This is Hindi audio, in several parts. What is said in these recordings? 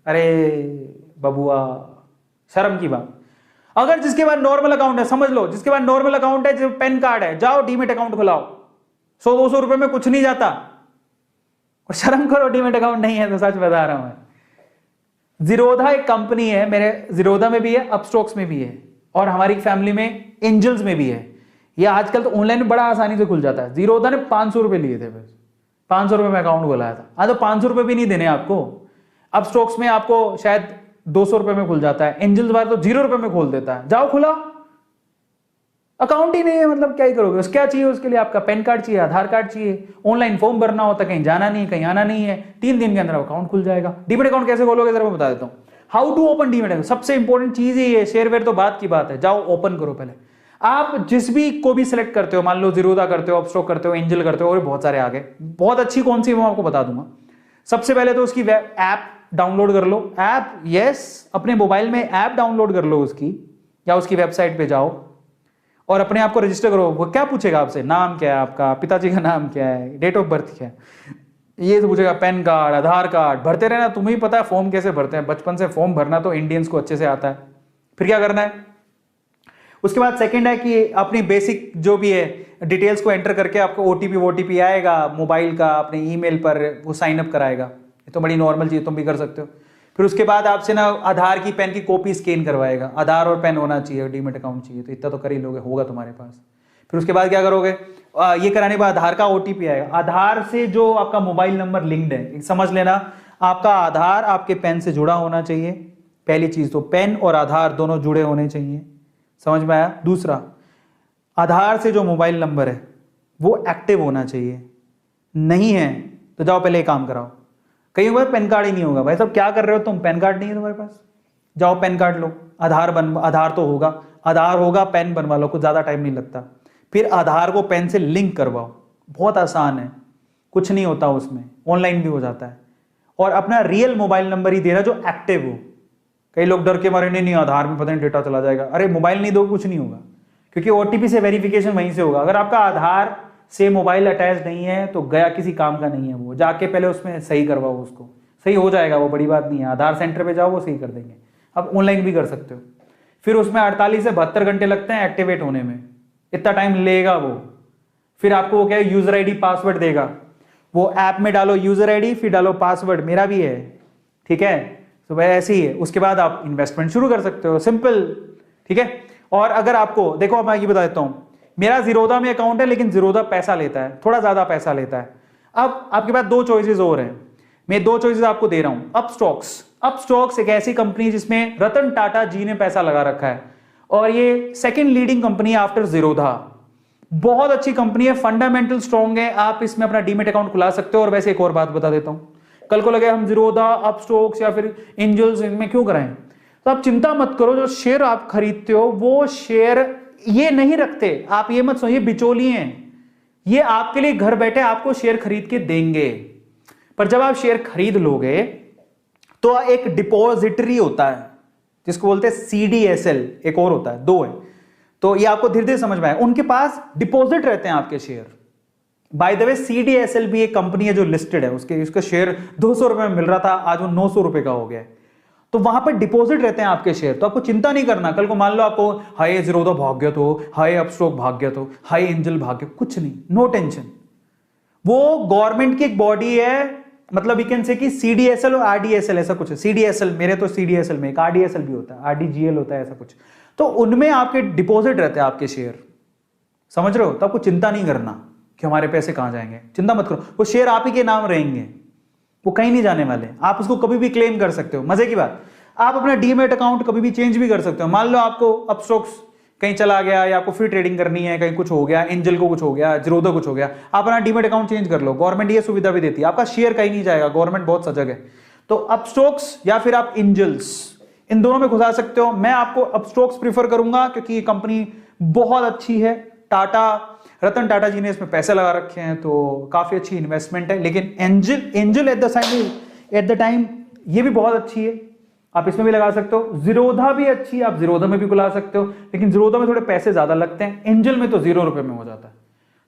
अरे बबुआ, शर्म की बात। अगर जिसके पास नॉर्मल अकाउंट है, समझ लो जिसके पास नॉर्मल अकाउंट है, जो पैन कार्ड है, जाओ डीमेट अकाउंट खुलाओ। 100-200 रुपए में कुछ नहीं जाता। और शर्म करो, डीमेट अकाउंट नहीं है तो सच बता रहा हूं मैं। जीरोधा एक कंपनी है, मेरे जीरोधा में भी है, अपस्टॉक्स में भी है, और हमारी फैमिली में एंजल्स में भी है। ये आजकल तो ऑनलाइन में बड़ा आसानी से खुल जाता है। जीरोधा ने 500 रुपए लिए थे, बस 500 रुपए में अकाउंट खोलाया था। हाँ, तो 500 रुपए भी नहीं देने आपको। अपस्टॉक्स में आपको शायद 200 रुपए में खुल जाता है, एंजल्स वाला तो 0 रुपए में खोल देता है। जाओ खुला, अकाउंट ही नहीं है, मतलब क्या ही करोगे। क्या चाहिए उसके लिए? आपका पैन कार्ड चाहिए, आधार कार्ड चाहिए, ऑनलाइन फॉर्म भरना होता है, कहीं जाना नहीं, कहीं आना नहीं है, 3 दिन के अंदर अकाउंट खुल जाएगा। डीमेट अकाउंट कैसे खोलोगे जरा मैं बता देता हूँ। How to open demat account, सबसे इंपॉर्टेंट चीज ही है। शेयर वेयर तो बात की बात है, जाओ ओपन करो पहले। आप जिस भी को भी सिलेक्ट करते हो, मान लो जीरोधा करते हो, अपस्टॉक करते हो, एंजल करते हो, और बहुत सारे आगे, बहुत अच्छी कौन सी मैं आपको बता दूंगा। सबसे पहले तो उसकी ऐप डाउनलोड कर लो। ऐप, यस, अपने मोबाइल में ऐप डाउनलोड कर लो उसकी, या उसकी वेबसाइट पे जाओ और अपने आप को रजिस्टर करो। वो क्या पूछेगा आपसे? नाम क्या है आपका, पिताजी का नाम क्या है, डेट ऑफ बर्थ क्या है, ये तो पूछेगा। पैन कार्ड, आधार कार्ड भरते रहना। तुम्हें ही पता है फॉर्म कैसे भरते हैं, बचपन से फॉर्म भरना तो इंडियंस को अच्छे से आता है। फिर क्या करना है? उसके बाद सेकंड है कि अपनी बेसिक जो भी है डिटेल्स को एंटर करके आपको ओटीपी आएगा मोबाइल का, अपने ईमेल पर वो साइन अप कराएगा। ये तो बड़ी नॉर्मल चीज, तुम भी कर सकते हो। फिर उसके बाद आपसे ना आधार की पैन की कॉपी स्कैन करवाएगा। आधार और पैन होना चाहिए, डीमेट अकाउंट चाहिए, तो इतना तो कर ही लोगे, होगा तुम्हारे पास। फिर उसके बाद क्या करोगे? ये कराने के बाद आधार का ओटीपी आएगा। आधार से जो आपका मोबाइल नंबर लिंक्ड है, समझ लेना, आपका आधार आपके पैन से जुड़ा होना चाहिए। पहली चीज तो पैन और आधार दोनों जुड़े होने चाहिए, समझ में आया? दूसरा, आधार से जो मोबाइल नंबर है वो एक्टिव होना चाहिए। नहीं है तो जाओ पहले काम कराओ। कई बार पैन कार्ड ही नहीं होगा। भाई साहब क्या कर रहे हो तुम, पैन कार्ड नहीं है तुम्हारे पास, जाओ पैन कार्ड लो। आधार तो होगा, आधार होगा, पैन बनवा लो, कुछ ज्यादा टाइम नहीं लगता। फिर आधार को पैन से लिंक करवाओ, बहुत आसान है, कुछ नहीं होता उसमें, ऑनलाइन भी हो जाता है। और अपना रियल मोबाइल नंबर ही देना जो एक्टिव हो। कई लोग डर के मारे नहीं आधार में पता नहीं डेटा चला जाएगा। अरे मोबाइल नहीं दो, कुछ नहीं होगा, क्योंकि ओटीपी से वेरिफिकेशन वहीं से होगा। अगर आपका आधार से मोबाइल अटैच नहीं है तो गया, किसी काम का नहीं है वो। जाके पहले उसमें सही करवाओ, उसको सही हो जाएगा, वो बड़ी बात नहीं है। आधार सेंटर पे जाओ, वो सही कर देंगे। आप ऑनलाइन भी कर सकते हो। फिर उसमें 48 से 72 घंटे लगते हैं एक्टिवेट होने में, इतना टाइम लेगा वो। फिर आपको वो क्या है, यूजर आईडी पासवर्ड देगा। वो ऐप में डालो यूजर आईडी, फिर डालो पासवर्ड, मेरा भी है, ठीक है। तो वह ऐसे ही है। उसके बाद आप इन्वेस्टमेंट शुरू कर सकते हो, सिंपल, ठीक है। और अगर आपको देखो, मैं ये बता देता हूं, मेरा जीरोधा में अकाउंट है, लेकिन जीरोधा पैसा लेता है, थोड़ा ज्यादा पैसा लेता है। अब आपके पास 2 चॉइसेस और हैं, मैं 2 चॉइसेस आपको दे रहा हूं। अपस्टॉक्स एक ऐसी कंपनी है जिसमें रतन टाटा जी ने पैसा लगा रखा है, और ये सेकंड लीडिंग कंपनी है आफ्टर जीरोधा। बहुत अच्छी कंपनी है, फंडामेंटल स्ट्रॉन्ग है, आप इसमें अपना डीमेट अकाउंट खुला सकते हो। और वैसे एक और बात बता देता हूं, कल को लगे हम जीरोधा, अपस्टॉक्स या फिर एंजल्स इनमें क्यों कराएं, तो आप चिंता मत करो। जो शेयर आप खरीदते हो वो शेयर ये नहीं रखते, आप ये मत सोचिए बिचौलिए हैं, ये आपके लिए घर बैठे आपको शेयर खरीद के देंगे। पर जब आप शेयर खरीद लोगे तो एक डिपॉजिटरी होता है जिसको बोलते हैं सीडीएसएल, एक और होता है, 2 है। तो ये आपको धीरे धीरे समझ में आए। उनके पास डिपॉजिट रहते हैं आपके share. By the way CDSL भी एक कंपनी है जो लिस्टेड है, उसका शेयर 200 रुपए में मिल रहा था, आज वो 900 रुपए का हो गया है। तो वहां पर डिपॉजिट रहते हैं आपके शेयर, तो आपको चिंता नहीं करना। कल को मान लो आपको हाई जीरोधा भाग गया तो, हाई अपस्टॉक भाग गया तो, हाई एंजल भाग गया, कुछ नहीं, नो टेंशन। वो गवर्नमेंट की एक बॉडी है, मतलब यू कैन से कि सीडीएसएल और आरडीएसएल ऐसा कुछ है। सीडीएसएल, मेरे तो सीडीएसएल में एक आरडीएसएल भी होता है, आरडीजीएल होता है, ऐसा कुछ। तो उनमें आपके डिपॉजिट रहते हैं आपके शेयर, समझ रहे हो? तो आपको चिंता नहीं करना कि हमारे पैसे कहां जाएंगे, चिंता मत करो। वो शेयर आप ही के नाम रहेंगे, वो कहीं नहीं जाने वाले। आप उसको कभी भी क्लेम कर सकते हो। मजे की बात, आप अपना डीमेट अकाउंट कभी भी चेंज भी कर सकते हो। मान लो आपको अपस्टॉक्स कहीं चला गया, या आपको फ्री ट्रेडिंग करनी है, कहीं कुछ हो गया, एंजल को कुछ हो गया, जीरोधा कुछ हो गया, आप अपना डीमेट अकाउंट चेंज कर लो। गवर्नमेंट ये सुविधा भी देती है, आपका शेयर कहीं नहीं जाएगा, गवर्नमेंट बहुत सजग है। तो अपस्टॉक्स या फिर आप एंजल्स, इन दोनों में घुसा सकते हो। मैं आपको अपस्टॉक्स प्रीफर करूंगा क्योंकि ये कंपनी बहुत अच्छी है। रतन टाटा जी ने इसमें पैसे लगा रखे हैं, तो काफी अच्छी इन्वेस्टमेंट है। लेकिन एंजल एट द टाइम ये भी बहुत अच्छी है, आप इसमें भी लगा सकते हो। जीरोधा भी अच्छी है, आप जीरोधा में भी खुला सकते हो, लेकिन जीरोधा में थोड़े पैसे ज्यादा लगते हैं, एंजल में तो 0 रुपए में हो जाता है।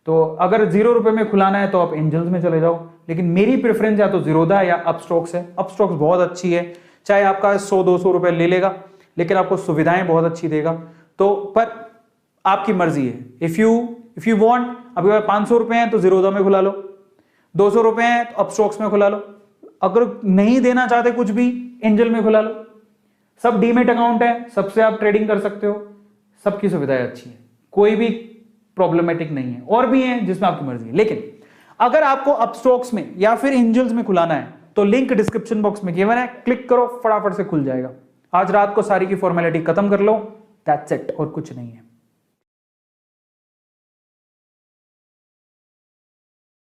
तो अगर 0 रुपए में खुलाना है तो आप एंजल्स में चले जाओ, लेकिन मेरी प्रेफरेंस या तो जीरोधा या अपस्टॉक्स है। अपस्टॉक्स बहुत अच्छी है, चाहे आपका 100-200 रुपए ले लेगा, लेकिन आपको सुविधाएं बहुत अच्छी देगा। तो पर आपकी मर्जी है, इफ यू वांट, आपके पास 500 रुपए हैं तो जीरोधा में खुला लो, 200 रुपए हैं तो अपस्टॉक्स में खुला लो, अगर नहीं देना चाहते कुछ भी एंजल में खुला लो, सब डीमेट अकाउंट है, सबसे आप ट्रेडिंग कर सकते हो, सबकी सुविधाएं अच्छी है, कोई भी प्रॉब्लमेटिक नहीं है। और भी हैं जिसमें आपकी मर्जी है, लेकिन अगर आपको अपस्टॉक्स में या फिर एंजल्स में खुलाना है तो लिंक डिस्क्रिप्शन बॉक्स में गिवन है, क्लिक करो, फटाफट से खुल जाएगा। आज रात को सारी की फॉर्मेलिटी खत्म कर लो, दैट्स इट, और कुछ नहीं है।